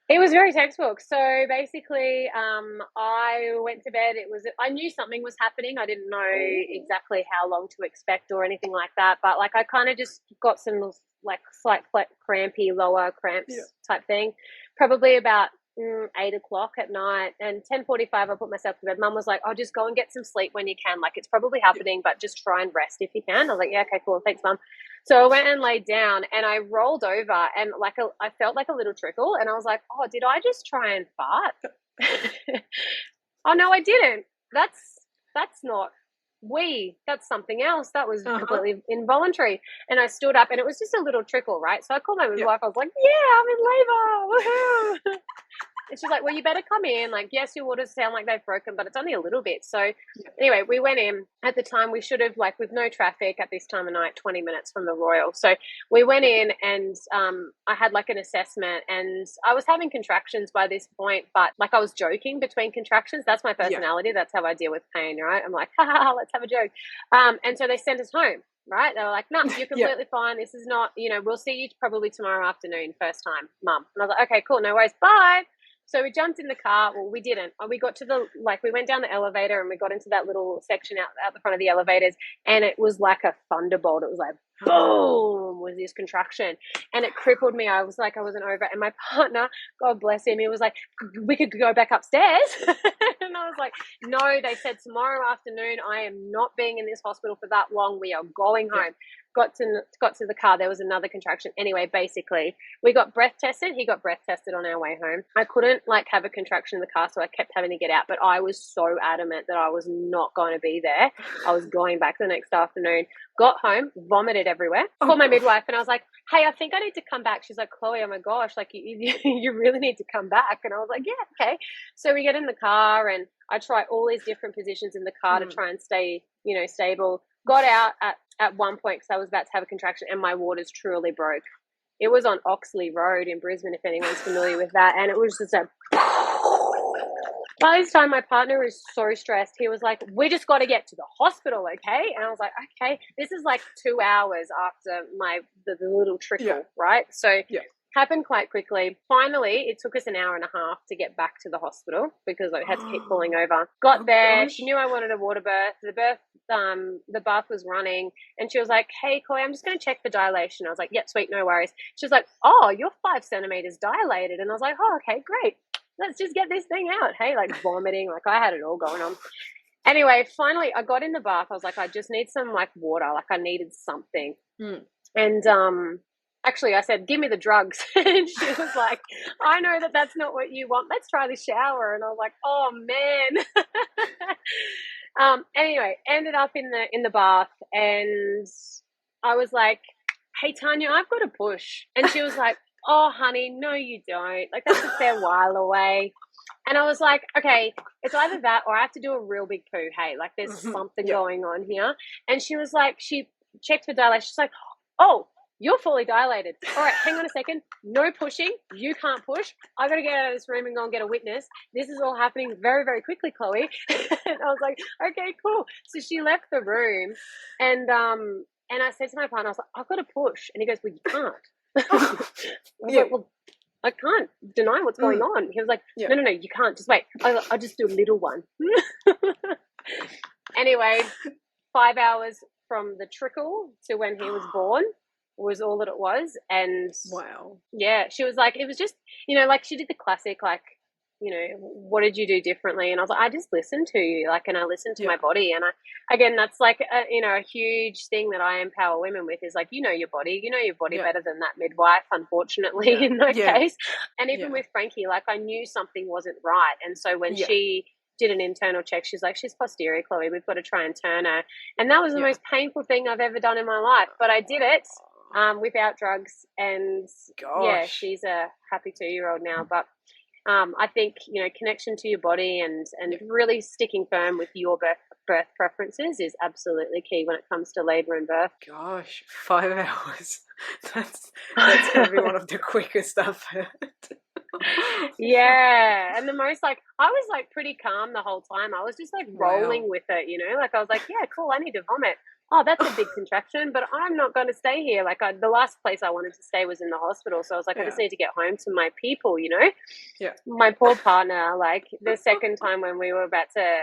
It was very textbook. So basically, I went to bed. I knew something was happening. I didn't know exactly how long to expect or anything like that. But like, I kind of just got some like slight crampy, lower cramps type thing. Probably about 8 o'clock at night, and 10:45 I put myself to bed. Mum was like, "Oh, just go and get some sleep when you can. Like, it's probably happening, but just try and rest if you can." I was like, "Yeah, okay, cool, thanks, Mum." So I went and laid down, and I rolled over, and I felt like a little trickle, and I was like, "Oh, did I just try and fart?" Oh no, I didn't. That's not that's something else. That was completely involuntary. And I stood up, and it was just a little trickle, right? So I called my midwife. I was like, "Yeah, I'm in labor. Woohoo!" And she's like, "Well, you better come in. Like, yes, your waters sound like they've broken, but it's only a little bit." So anyway, we went in. At the time, we should have, like, with no traffic at this time of night, 20 minutes from the Royal. So we went in, and I had like an assessment, and I was having contractions by this point, but like I was joking between contractions. That's my personality. That's how I deal with pain, right? I'm like, ha ha ha, let's have a joke. And so they sent us home. Right? They were like, "No, you're completely fine. This is not, you know, we'll see you probably tomorrow afternoon, first time, Mum." And I was like, "Okay, cool, no worries, bye." So we jumped in the car. Well, we didn't. We got to we went down the elevator, and we got into that little section out the front of the elevators, and it was like a thunderbolt. It was like, boom, was this contraction, and it crippled me. I was like, I wasn't over it. And my partner, God bless him, he was like, "We could go back upstairs." And I was like, "No, they said tomorrow afternoon. I am not being in this hospital for that long. We are going home." Got to the car, there was another contraction. Anyway, basically, we got breath tested. He got breath tested on our way home. I couldn't like have a contraction in the car, so I kept having to get out. But I was so adamant that I was not going to be there. I was going back the next afternoon. Got home, vomited everywhere. Called my midwife, and I was like, "Hey, I think I need to come back." She's like, "Chloe, oh my gosh, like you really need to come back." And I was like, "Yeah, okay." So we get in the car, and I try all these different positions in the car to try and stay, you know, stable. Got out at one point because I was about to have a contraction, and my waters truly broke. It was on Oxley Road in Brisbane, if anyone's familiar with that, and it was just a... By this time, my partner was so stressed. He was like, "We just got to get to the hospital, okay?" And I was like, "Okay." This is like 2 hours after the little trickle, right? So happened quite quickly. Finally, it took us an hour and a half to get back to the hospital because I had to keep pulling over. Got there. Gosh. She knew I wanted a water birth. The bath was running, and she was like, "Hey, Chloe, I'm just going to check the dilation." I was like, "Yep, sweet, no worries." She was like, "Oh, you're 5 centimeters dilated." And I was like, "Oh, okay, great. Let's just get this thing out." Hey, like vomiting, like I had it all going on. Anyway, finally, I got in the bath. I was like, I just need some like water. Like I needed something. And actually, I said, "Give me the drugs." And she was like, "I know that's not what you want. Let's try the shower." And I was like, "Oh man." Anyway, ended up in the bath, and I was like, hey, Tanya, I've got a push. And she was like, oh, honey, no, you don't. Like, that's a fair while away. And I was like, okay, it's either that or I have to do a real big poo. Hey, like there's something going on here. And she was like, she checked for dilation. She's like, oh, you're fully dilated. All right, hang on a second. No pushing. You can't push. I got to get out of this room and go and get a witness. This is all happening very, very quickly, Chloe. And I was like, okay, cool. So she left the room and I said to my partner, I was like, I've got to push. And he goes, well, you can't. I was like, well, I can't deny what's going on. He was like, no, you can't. Just wait. I'll just do a little one. Anyway, 5 hours from the trickle to when he was born was all that it was. And wow. Yeah, she was like, it was just, you know, like she did the classic, like, you know, what did you do differently? And I was like, I just listened to you, like, and I listened to my body. And again, that's like, you know, a huge thing that I empower women with is like, you know your body better than that midwife, unfortunately, in my case. And even with Frankie, like I knew something wasn't right. And so when she did an internal check, she's like, she's posterior, Chloe, we've got to try and turn her. And that was the most painful thing I've ever done in my life. But I did it without drugs. And she's a happy 2-year-old now. But I think, you know, connection to your body and really sticking firm with your birth preferences is absolutely key when it comes to labour and birth. Gosh, 5 hours. That's going to be one of the quickest I've heard. Yeah, and the most, like, I was like pretty calm the whole time. I was just like rolling with it, you know, like I was like, yeah, cool, I need to vomit. Oh, that's a big contraction, but I'm not going to stay here. Like the last place I wanted to stay was in the hospital. So I was like, I just need to get home to my people, you know? Yeah. My poor partner, like the second time when we were about to,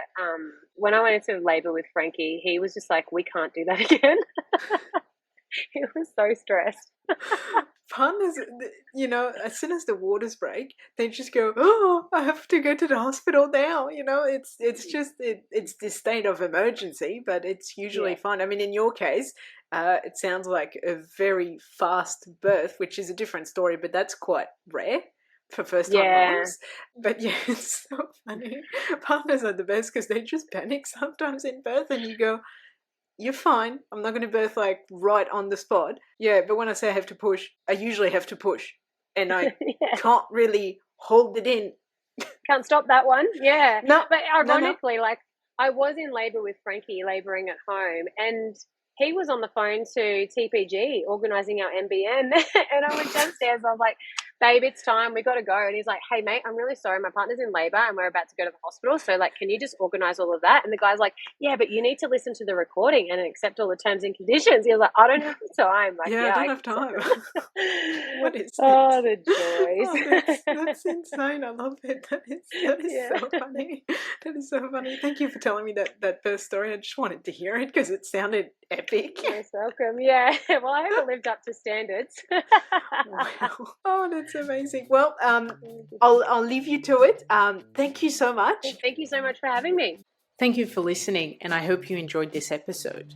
when I went into labour with Frankie, he was just like, we can't do that again. He was so stressed. Partners, you know, as soon as the waters break, they just go, oh, I have to go to the hospital now. You know, it's this state of emergency, but it's usually fine. I mean, in your case, it sounds like a very fast birth, which is a different story, but that's quite rare for first-time moms. But yeah, it's so funny. Partners are the best because they just panic sometimes in birth, and you go, you're fine. I'm not going to birth like right on the spot. Yeah, but when I say I have to push, I usually have to push. And I can't really hold it in. Can't stop that one. Yeah. No. But ironically, like I was in labour with Frankie, labouring at home, and he was on the phone to TPG organising our MBN. And I went downstairs. I was like, babe, it's time. We got to go. And he's like, hey, mate, I'm really sorry. My partner's in labour and we're about to go to the hospital. So, like, can you just organise all of that? And the guy's like, yeah, but you need to listen to the recording and accept all the terms and conditions. He was like, I don't have time. Like, I don't have time. What is this? Oh, the joys. That's insane. I love it. That is so funny. That is so funny. Thank you for telling me that first story. I just wanted to hear it because it sounded epic. You're welcome. Yeah. Well, I hope it lived up to standards. Wow. Oh, that's amazing. Well, I'll leave you to it. Thank you so much. Thank you so much for having me. Thank you for listening, and I hope you enjoyed this episode.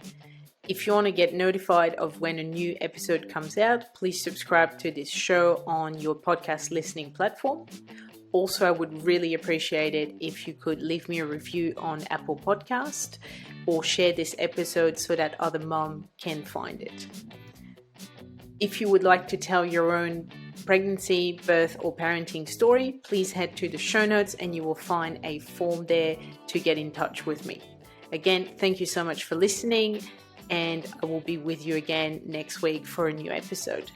If you want to get notified of when a new episode comes out, please subscribe to this show on your podcast listening platform. Also, I would really appreciate it if you could leave me a review on Apple Podcast or share this episode so that other moms can find it. If you would like to tell your own pregnancy, birth, or parenting story, please head to the show notes and you will find a form there to get in touch with me. Again, thank you so much for listening, and I will be with you again next week for a new episode.